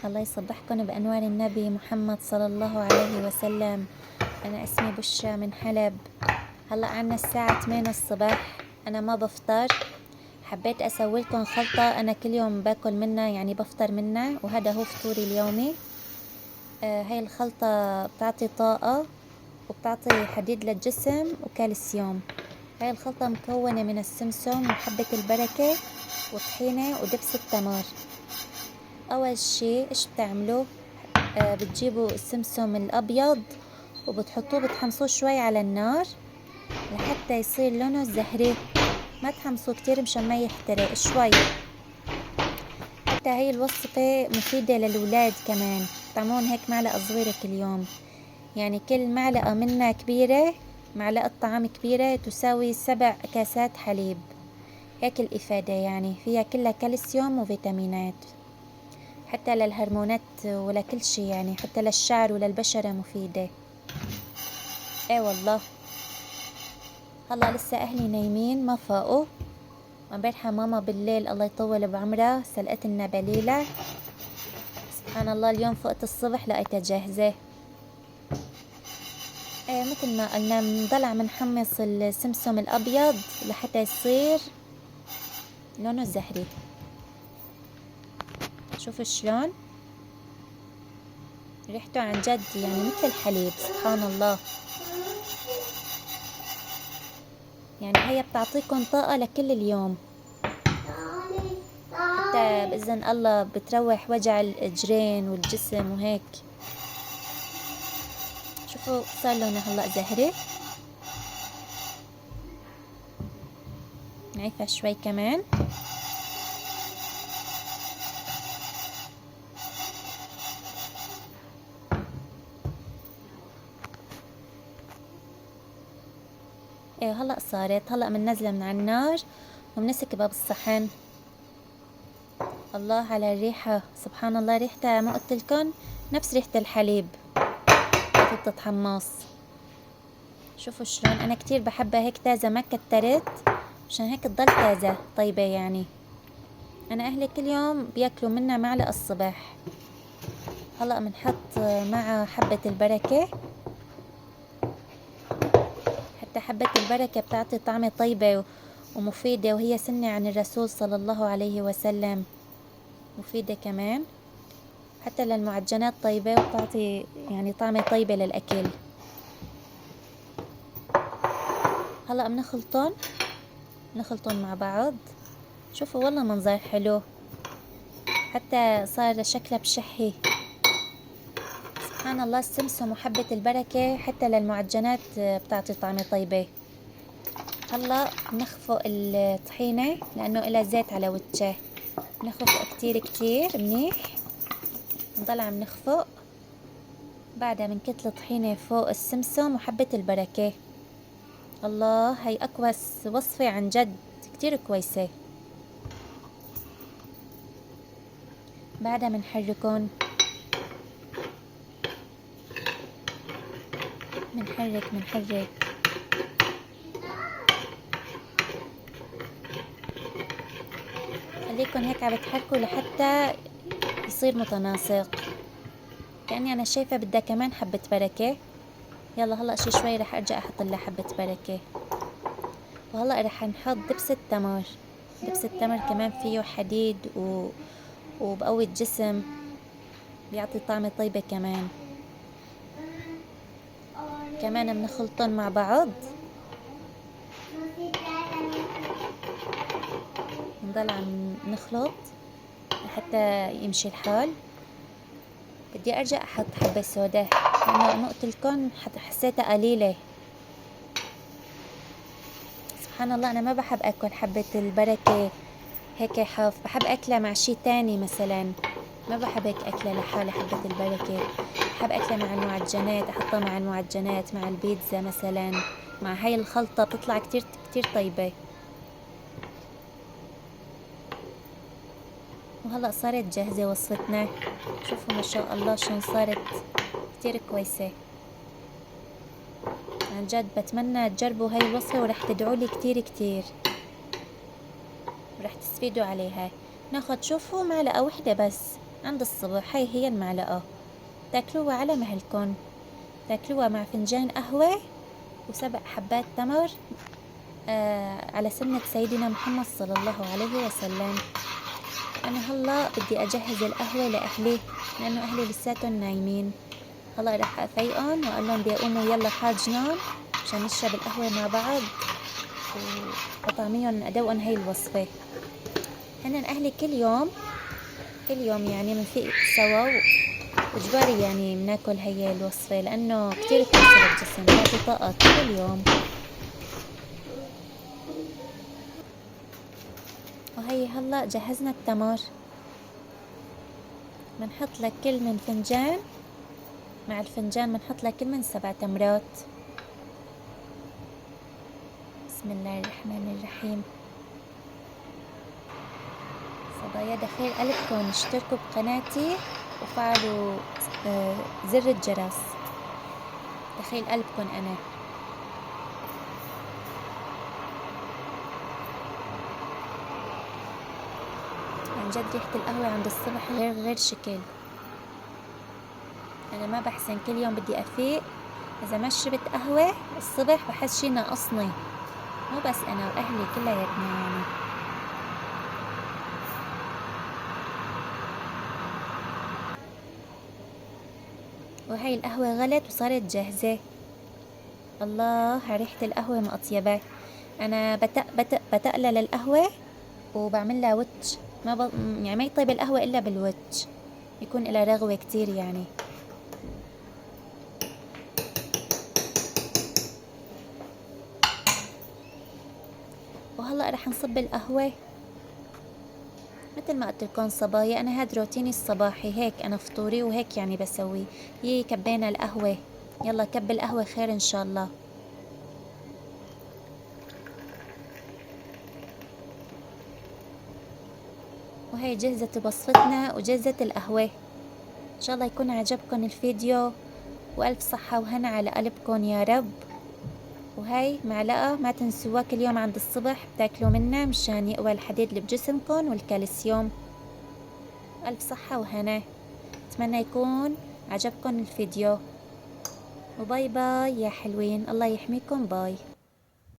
الله يصبحكن بأنوار النبي محمد صلى الله عليه وسلم. أنا اسمي بشرى من حلب. هلأ عنا الساعة 8 الصبح. أنا ما بفطر. حبيت أسوي لكم خلطة أنا كل يوم باكل منها، يعني بفطر منها، وهذا هو فطوري اليومي. هاي الخلطة بتعطي طاقة وبتعطي حديد للجسم وكالسيوم. هاي الخلطة مكونة من السمسم وحبة البركة وطحينة ودبس التمر. أول شي إيش بتعملوا؟ بتجيبوا السمسم الأبيض وبتحطوه بتحمصوه شوي على النار لحتى يصير لونه زهري. ما تحمصوه كتير مشان ما يحترق، شوي. حتى هاي الوصفة مفيدة للولاد كمان. طعمون هيك معلقة صغيرة كل يوم، يعني كل معلقة منها كبيرة، معلقة طعام كبيرة تساوي 7 كاسات حليب. هيك الإفادة، يعني فيها كلها كالسيوم وفيتامينات، حتى للهرمونات ولكل شي، يعني حتى للشعر وللبشرة مفيدة. ايه والله. هلا لسه اهلي نايمين ما فاقوا. امبارحة ماما بالليل الله يطول بعمرها سلقت لنا بليلة. سبحان الله اليوم فقت الصبح لقيتها جاهزة. ايه مثل ما قلنا بنضل عم نحمص السمسم الابيض لحتى يصير لونه زهري. شوفوا شلون ريحته عن جد، يعني مثل الحليب. سبحان الله. يعني هي بتعطيكم طاقة لكل اليوم. حتى بإذن الله بتروح وجع الإجرين والجسم وهيك. شوفوا صار لونه هلأ زهري. نعيفها شوي كمان. ايه هلأ صارت. هلأ مننزلها من على النار ومنسكبها بالصحن. الله على الريحة، سبحان الله. ريحتها ما قلتلكن نفس ريحة الحليب وقت بتتحمص. شوفوا شلون انا كتير بحبها هيك تازة، ما كترت مشان هيك تضل تازة طيبة. يعني انا اهلي كل يوم بياكلوا منها معلقة الصبح. هلأ بنحط مع حبة البركة. حتى حبة البركة بتعطي طعمة طيبة ومفيدة، وهي سنة عن الرسول صلى الله عليه وسلم. مفيدة كمان حتى للمعجنات طيبة، وبتعطي يعني طعمة طيبة للأكل. هلأ بنخلطن مع بعض. شوفوا والله منظر حلو، حتى صار شكلها بشهي. سبحان الله. السمسم وحبة البركة حتى للمعجنات بتعطي طعمة طيبة. هلا بنخفق الطحينة لأنه إلها زيت على وجهه. نخفق كتير كتير منيح. نضل عم نخفق. بعدها بنكت الطحينة فوق السمسم وحبة البركة. الله، هي أقوى وصفة عن جد، كتير كويسة. بعدها بنحركن. بنحرك. خليكن هيك عم بتحركوا لحتى يصير متناسق. كأني أنا شايفة بدها كمان حبة بركة. يلا هلأ شي شوي رح أرجع أحط لها حبة بركة. وهلأ رح نحط دبس التمر. دبس التمر كمان فيه حديد وبقوي الجسم، بيعطي طعمة طيبة كمان. كمان بنخلطن مع بعض. نضل عم نخلط لحتى يمشي الحال. بدي ارجع احط حبة سودا لانه انا قلتلكن حسيتها قليلة. سبحان الله. انا ما بحب اكل حبة البركة هيك حاف، بحب اكلها مع شي تاني مثلا. ما بحب هيك اكلها لحالها حبة البركة. بحب اكلها مع المعجنات، احطها مع المعجنات، مع البيتزا مثلا، مع هاي الخلطة بتطلع كتير كتير طيبة. وهلأ صارت جاهزة وصفتنا. شوفوا ما شاء الله شلون صارت كتير كويسة. عن جد بتمنى تجربوا هاي الوصفة ورح تدعولي كتير كتير، ورح تستفيدوا عليها. ناخد شوفوا معلقة وحدة بس عند الصبح. هي المعلقة، تاكلوها على مهلكن، تاكلوها مع فنجان قهوة و7 حبات تمر على سنة سيدنا محمد صلى الله عليه وسلم. أنا هلا بدي أجهز القهوة لأهلي لأنه أهلي لساتهم نايمين. هلا رح أفيقن وأقول لهم بيقوموا يلا حاج نام عشان نشرب القهوة مع بعض وأطعميهم أدوقن هاي الوصفة. هنن أهلي كل يوم يعني بنفيق سوا وإجباري يعني بناكل هي الوصفة لأنه كتير كويسة للجسم، بتعطي طاقة كل يوم. وهي هلا جهزنا التمر، بنحط لكل من فنجان، مع الفنجان بنحط لكل من 7 تمرات. بسم الله الرحمن الرحيم. صبايا دخيل قلبكن اشتركوا بقناتي وفعلوا زر الجرس، دخيل قلبكن أنا. عن جد ريحة القهوة عند الصبح غير شكل. أنا ما بحسن كل يوم بدي أفيق إذا ما شربت قهوة الصبح بحس شي ناقصني، مو بس أنا وأهلي كلياتنا يعني. وهي القهوة غلت وصارت جاهزة. الله على ريحة القهوة ما أطيبها. أنا بتقلل القهوة وبعملها وتش، يعني ما يطيب القهوة إلا بالوتش، يكون لها رغوة كتير يعني. وهلأ رح نصب القهوة مثل ما قلت لكم صبايا. أنا هاد روتيني الصباحي، هيك أنا فطوري وهيك يعني بسوي. كبينا القهوة، يلا كب القهوة خير إن شاء الله. وهي جهزت وصفتنا وجهزت القهوة. إن شاء الله يكون عجبكم الفيديو وألف صحة وهنا على قلبكم يا رب. وهي معلقة ما تنسوها كل يوم عند الصبح بتاكلوا منها مشان يقوى الحديد اللي بجسمكم والكالسيوم. ألف صحة وهنا، أتمنى يكون عجبكم الفيديو. وباي باي يا حلوين، الله يحميكم. باي.